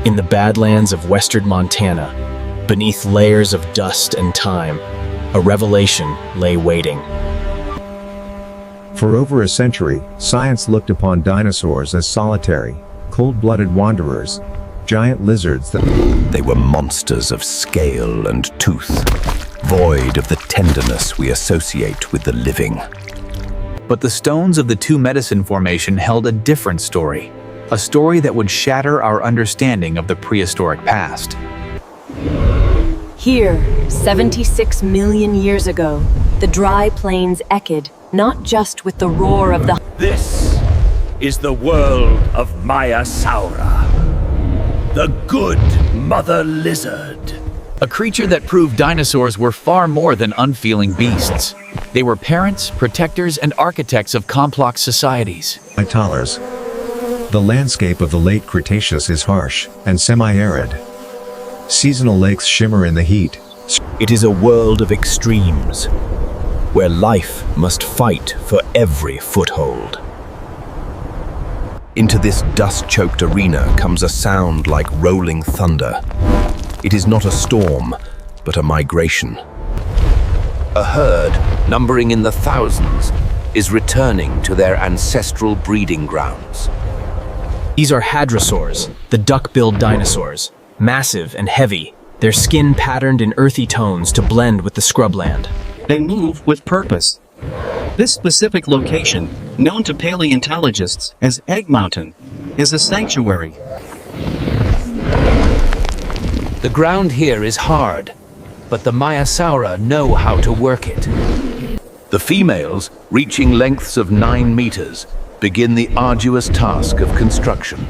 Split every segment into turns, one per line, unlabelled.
In the badlands of western Montana, beneath layers of dust and time, a revelation lay waiting.
For over a century, science looked upon dinosaurs as solitary, cold-blooded wanderers, giant lizards that...
They were monsters of scale and tooth, void of the tenderness we associate with the living.
But the stones of the Two Medicine Formation held a different story, a story that would shatter our understanding of the prehistoric past.
Here, 76 million years ago, the dry plains echoed, not just with the roar of the...
This is the world of Maiasaura, the good mother lizard.
A creature that proved dinosaurs were far more than unfeeling beasts. They were parents, protectors, and architects of complex societies.
Toddlers. The landscape of the Late Cretaceous is harsh and semi-arid. Seasonal lakes shimmer in the heat.
It is a world of extremes, where life must fight for every foothold. Into this dust-choked arena comes a sound like rolling thunder. It is not a storm, but a migration. A herd, numbering in the thousands, is returning to their ancestral breeding grounds.
These are hadrosaurs, the duck-billed dinosaurs, massive and heavy, their skin patterned in earthy tones to blend with the scrubland.
They move with purpose. This specific location, known to paleontologists as Egg Mountain, is a sanctuary.
The ground here is hard, but the Maiasaura know how to work it.
The females, reaching lengths of 9 meters, begin the arduous task of construction.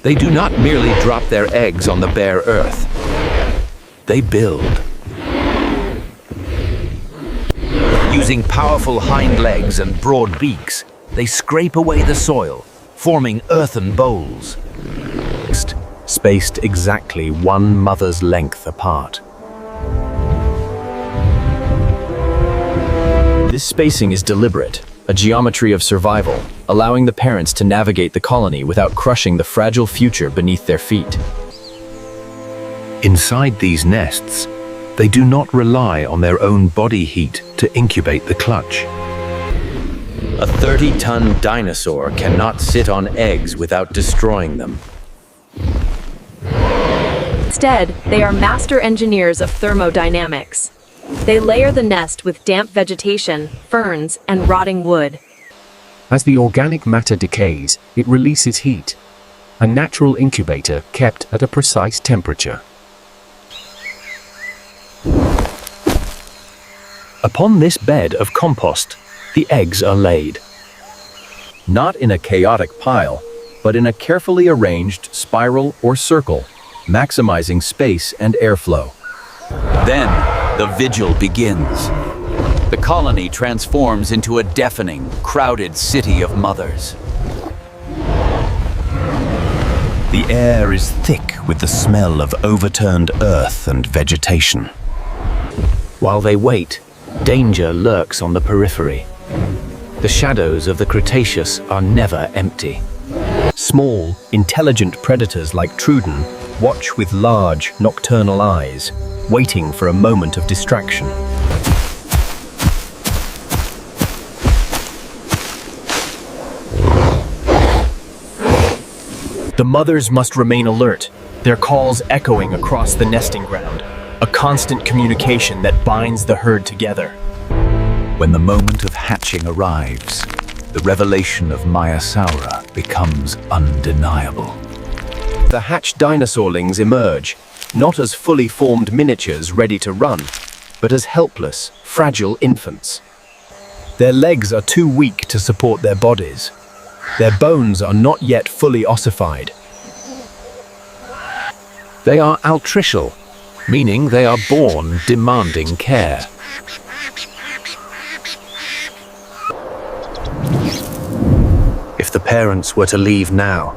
They do not merely drop their eggs on the bare earth. They build. Using powerful hind legs and broad beaks, they scrape away the soil, forming earthen bowls.
Spaced exactly 1 mother's length apart.
This spacing is deliberate, a geometry of survival, allowing the parents to navigate the colony without crushing the fragile future beneath their feet.
Inside these nests, they do not rely on their own body heat to incubate the clutch.
A 30-ton dinosaur cannot sit on eggs without destroying them.
Instead, they are master engineers of thermodynamics. They layer the nest with damp vegetation, ferns, and rotting wood.
As the organic matter decays, it releases heat. A natural incubator kept at a precise temperature.
Upon this bed of compost, the eggs are laid. Not in a chaotic pile, but in a carefully arranged spiral or circle, maximizing space and airflow.
Then, the vigil begins. The colony transforms into a deafening, crowded city of mothers.
The air is thick with the smell of overturned earth and vegetation.
While they wait, danger lurks on the periphery. The shadows of the Cretaceous are never empty.
Small, intelligent predators like Troodon watch with large, nocturnal eyes, waiting for a moment of distraction. The mothers must remain alert, their calls echoing across the nesting ground, a constant communication that binds the herd together.
When the moment of hatching arrives, the revelation of Maiasaura becomes undeniable.
The hatched dinosaurlings emerge, not as fully formed miniatures ready to run, but as helpless, fragile infants. Their legs are too weak to support their bodies. Their bones are not yet fully ossified.
They are altricial, meaning they are born demanding care. If the parents were to leave now,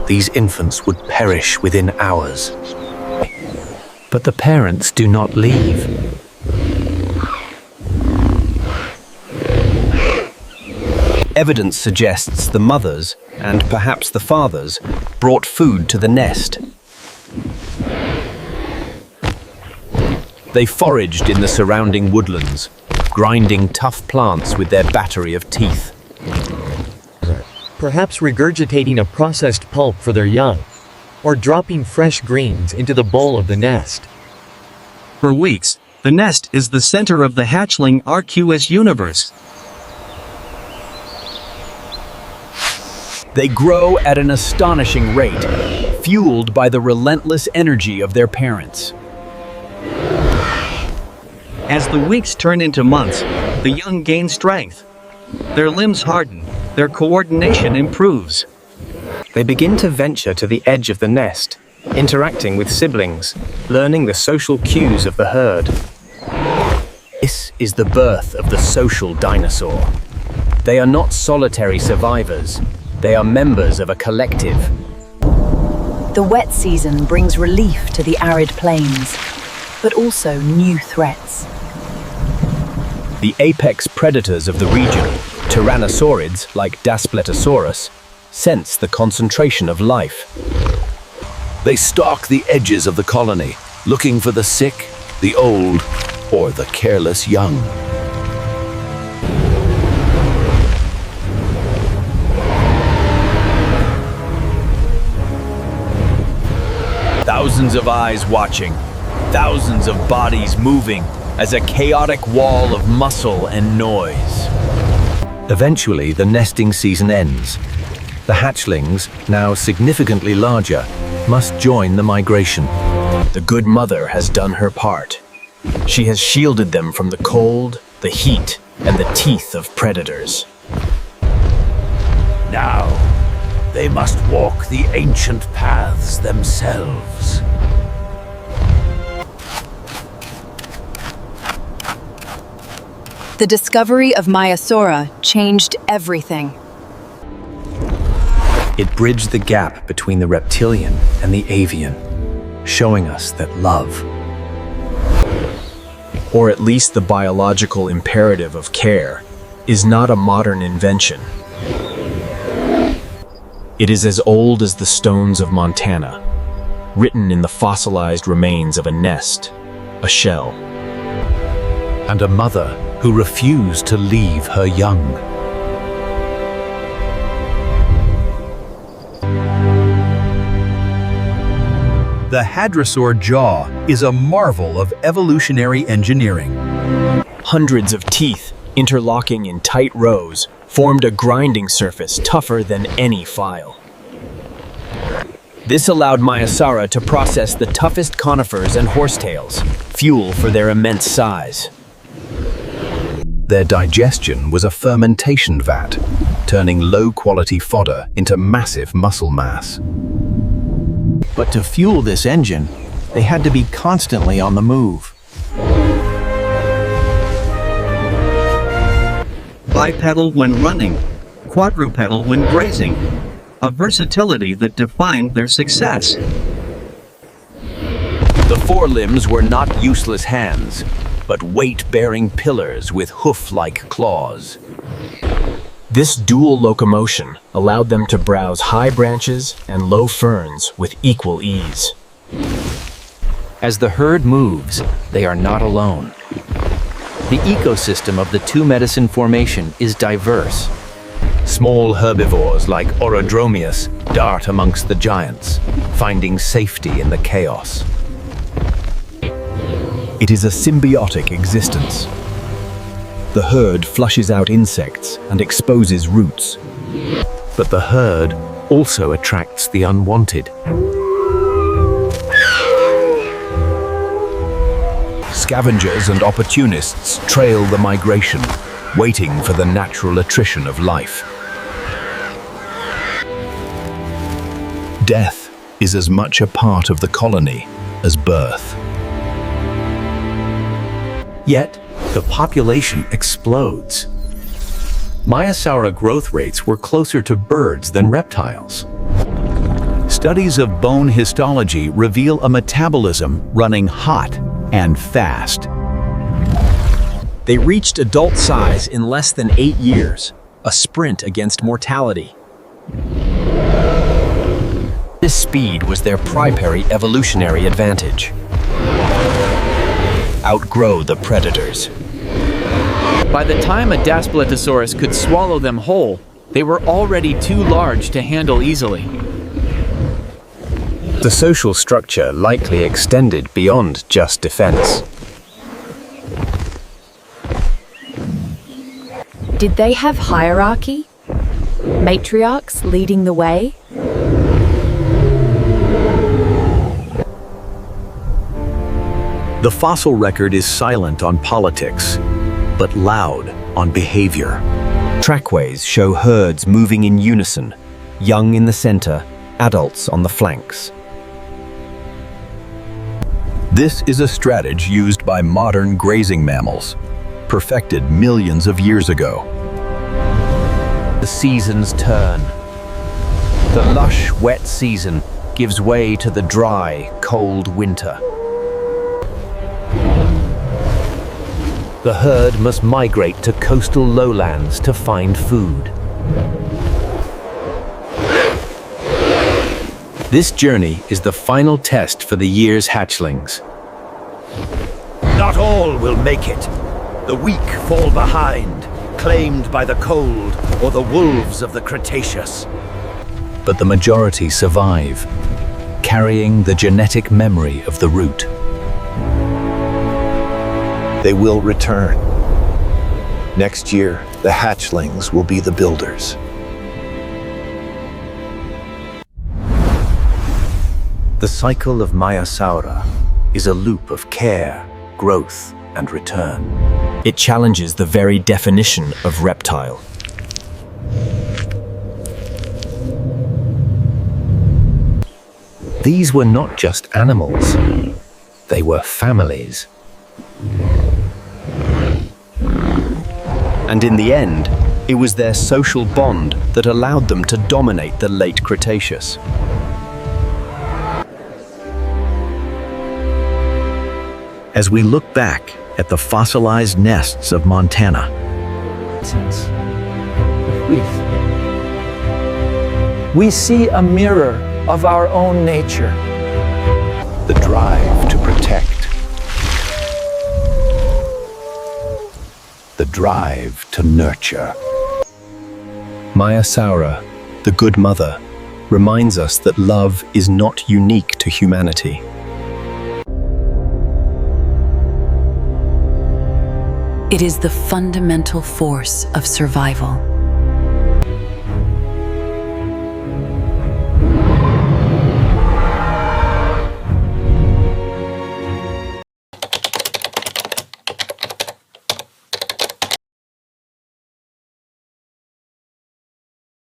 these infants would perish within hours. But the parents do not leave.
Evidence suggests the mothers, and perhaps the fathers, brought food to the nest. They foraged in the surrounding woodlands, grinding tough plants with their battery of teeth.
Perhaps regurgitating a processed pulp for their young, or dropping fresh greens into the bowl of the nest.
For weeks, the nest is the center of the hatchling Arcuous universe.
They grow at an astonishing rate, fueled by the relentless energy of their parents.
As the weeks turn into months, the young gain strength. Their limbs harden, their coordination improves.
They begin to venture to the edge of the nest, interacting with siblings, learning the social cues of the herd. This is the birth of the social dinosaur. They are not solitary survivors. They are members of a collective.
The wet season brings relief to the arid plains, but also new threats.
The apex predators of the region, tyrannosaurids like Daspletosaurus, sense the concentration of life.
They stalk the edges of the colony, looking for the sick, the old, or the careless young.
Thousands of eyes watching, thousands of bodies moving as a chaotic wall of muscle and noise.
Eventually, the nesting season ends. The hatchlings, now significantly larger, must join the migration. The good mother has done her part. She has shielded them from the cold, the heat, and the teeth of predators.
Now, they must walk the ancient paths themselves.
The discovery of Maiasaura changed everything.
It bridged the gap between the reptilian and the avian, showing us that love, or at least the biological imperative of care, is not a modern invention. It is as old as the stones of Montana, written in the fossilized remains of a nest, a shell,
And a mother who refused to leave her young.
The hadrosaur jaw is a marvel of evolutionary engineering.
Hundreds of teeth, interlocking in tight rows, formed a grinding surface tougher than any file. This allowed Maiasaura to process the toughest conifers and horsetails, fuel for their immense size.
Their digestion was a fermentation vat, turning low-quality fodder into massive muscle mass.
But to fuel this engine, they had to be constantly on the move.
Bipedal when running, quadrupedal when grazing, a versatility that defined their success.
The forelimbs were not useless hands, but weight-bearing pillars with hoof-like claws. This dual locomotion allowed them to browse high branches and low ferns with equal ease. As the herd moves, they are not alone. The ecosystem of the Two Medicine Formation is diverse. Small herbivores like Orodromius dart amongst the giants, finding safety in the chaos. It is a symbiotic existence. The herd flushes out insects and exposes roots. But the herd also attracts the unwanted.
Scavengers and opportunists trail the migration, waiting for the natural attrition of life. Death is as much a part of the colony as birth.
Yet, the population explodes. Maiasaura growth rates were closer to birds than reptiles. Studies of bone histology reveal a metabolism running hot and fast.
They reached adult size in less than 8 years, a sprint against mortality. This speed was their primary evolutionary advantage. Outgrow the predators.
By the time a Daspletosaurus could swallow them whole, they were already too large to handle easily.
The social structure likely extended beyond just defense.
Did they have hierarchy? Matriarchs leading the way?
The fossil record is silent on politics, but loud on behavior.
Trackways show herds moving in unison, young in the center, adults on the flanks.
This is a strategy used by modern grazing mammals, perfected millions of years ago.
The seasons turn. The lush, wet season gives way to the dry, cold winter. The herd must migrate to coastal lowlands to find food.
This journey is the final test for the year's hatchlings.
Not all will make it. The weak fall behind, claimed by the cold or the wolves of the Cretaceous.
But the majority survive, carrying the genetic memory of the root.
They will return. Next year, the hatchlings will be the builders.
The cycle of Maiasaura is a loop of care, growth, and return.
It challenges the very definition of reptile.
These were not just animals, they were families.
And in the end, it was their social bond that allowed them to dominate the Late Cretaceous.
As we look back at the fossilized nests of Montana,
We see a mirror of our own nature.
The drive to protect. The drive to nurture.
Maiasaura, the good mother, reminds us that love is not unique to humanity.
It is the fundamental force of survival.